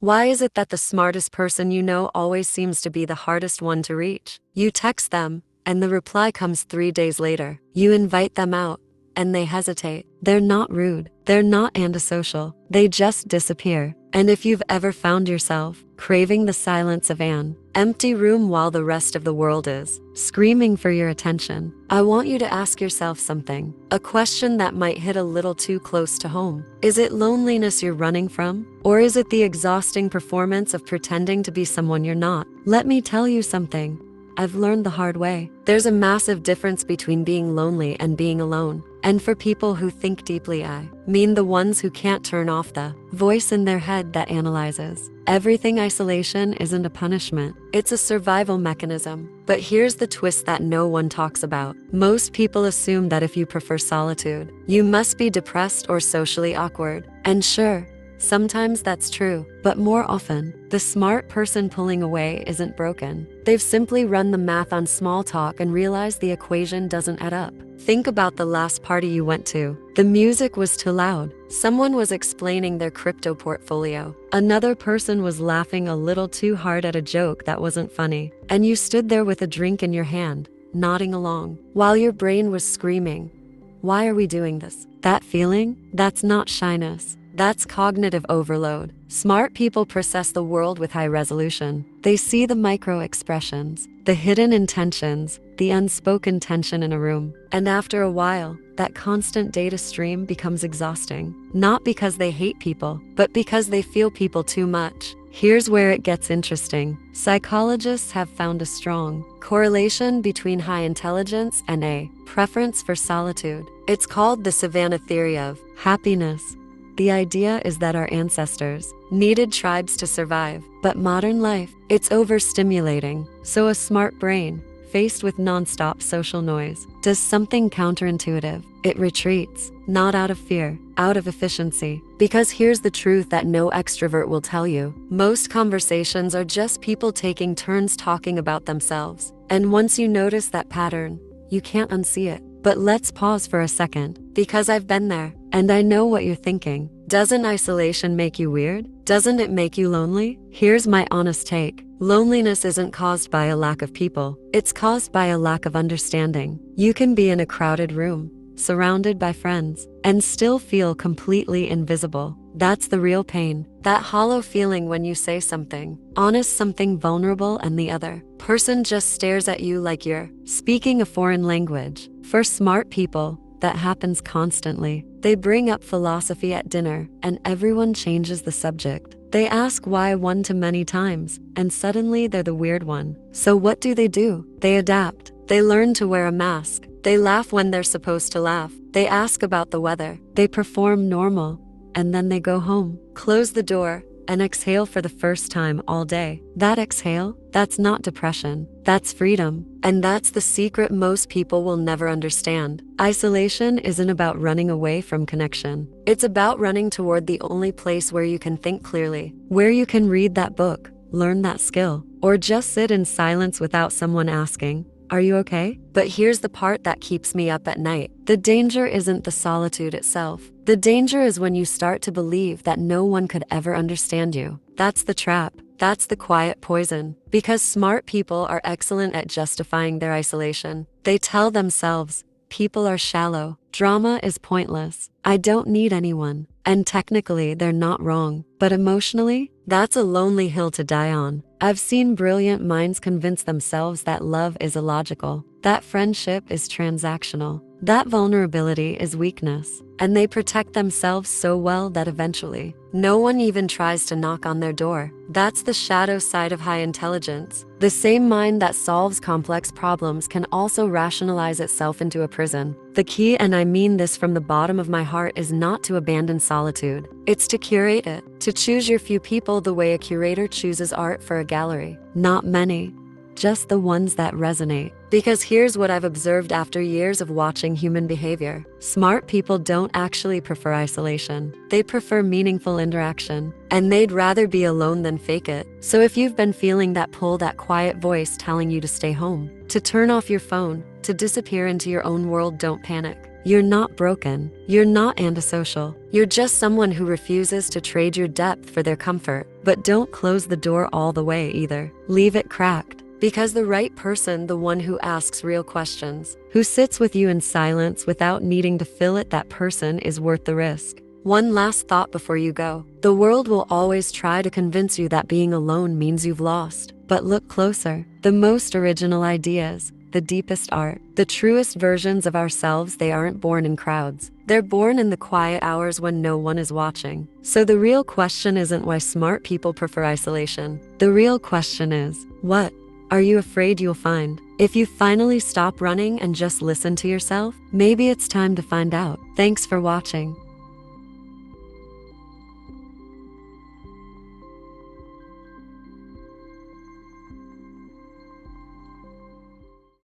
Why is it that the smartest person you know always seems to be the hardest one to reach? You text them, and the reply comes 3 days later. You invite them out, and they hesitate. They're not rude. They're not antisocial. They just disappear. And if you've ever found yourself craving the silence of an empty room while the rest of the world is screaming for your attention, I want you to ask yourself something. A question that might hit a little too close to home. Is it loneliness you're running from? Or is it the exhausting performance of pretending to be someone you're not? Let me tell you something. I've learned the hard way. There's a massive difference between being lonely and being alone. And for people who think deeply, I mean the ones who can't turn off the voice in their head that analyzes everything. Isolation isn't a punishment. It's a survival mechanism. But here's the twist that no one talks about. Most people assume that if you prefer solitude, you must be depressed or socially awkward. And sure, sometimes that's true, but more often, the smart person pulling away isn't broken. They've simply run the math on small talk and realized the equation doesn't add up. Think about the last party you went to. The music was too loud. Someone was explaining their crypto portfolio. Another person was laughing a little too hard at a joke that wasn't funny. And you stood there with a drink in your hand, nodding along, while your brain was screaming, "Why are we doing this?" That feeling? That's not shyness. That's cognitive overload. Smart people process the world with high resolution. They see the micro expressions, the hidden intentions, the unspoken tension in a room. And after a while, that constant data stream becomes exhausting. Not because they hate people, but because they feel people too much. Here's where it gets interesting. Psychologists have found a strong correlation between high intelligence and a preference for solitude. It's called the Savanna Theory of Happiness. The idea is that our ancestors needed tribes to survive, but modern life, it's overstimulating. So a smart brain, faced with nonstop social noise, does something counterintuitive. It retreats, not out of fear, out of efficiency. Because here's the truth that no extrovert will tell you. Most conversations are just people taking turns talking about themselves. And once you notice that pattern, you can't unsee it. But let's pause for a second, because I've been there, and I know what you're thinking. Doesn't isolation make you weird? Doesn't it make you lonely? Here's my honest take. Loneliness isn't caused by a lack of people. It's caused by a lack of understanding. You can be in a crowded room, surrounded by friends, and still feel completely invisible. That's the real pain. That hollow feeling when you say something honest, something vulnerable, and the other person just stares at you like you're speaking a foreign language. For smart people, that happens constantly. They bring up philosophy at dinner, and everyone changes the subject. They ask why one too many times, and suddenly they're the weird one. So what do? They adapt. They learn to wear a mask. They laugh when they're supposed to laugh. They ask about the weather. They perform normal. And then they go home, close the door, and exhale for the first time all day. That exhale, that's not depression. That's freedom. And that's the secret most people will never understand. Isolation isn't about running away from connection. It's about running toward the only place where you can think clearly, where you can read that book, learn that skill, or just sit in silence without someone asking, "Are you okay?" But here's the part that keeps me up at night. The danger isn't the solitude itself. The danger is when you start to believe that no one could ever understand you. That's the trap. That's the quiet poison. Because smart people are excellent at justifying their isolation. They tell themselves, people are shallow, drama is pointless, I don't need anyone. And technically, they're not wrong. But emotionally, that's a lonely hill to die on. I've seen brilliant minds convince themselves that love is illogical, that friendship is transactional, that vulnerability is weakness, and they protect themselves so well that eventually, no one even tries to knock on their door. That's the shadow side of high intelligence. The same mind that solves complex problems can also rationalize itself into a prison. The key, and I mean this from the bottom of my heart, is not to abandon solitude. It's to curate it, to choose your few people the way a curator chooses art for a gallery. Not many, just the ones that resonate. Because here's what I've observed after years of watching human behavior. Smart people don't actually prefer isolation. They prefer meaningful interaction. And they'd rather be alone than fake it. So if you've been feeling that pull, that quiet voice telling you to stay home, to turn off your phone, to disappear into your own world, don't panic. You're not broken. You're not antisocial. You're just someone who refuses to trade your depth for their comfort. But don't close the door all the way either. Leave it cracked. Because the right person, the one who asks real questions, who sits with you in silence without needing to fill it, that person is worth the risk. One last thought before you go. The world will always try to convince you that being alone means you've lost. But look closer. The most original ideas, the deepest art, the truest versions of ourselves, they aren't born in crowds. They're born in the quiet hours when no one is watching. So the real question isn't why smart people prefer isolation. The real question is, what are you afraid you'll find? If you finally stop running and just listen to yourself, maybe it's time to find out. Thanks for watching.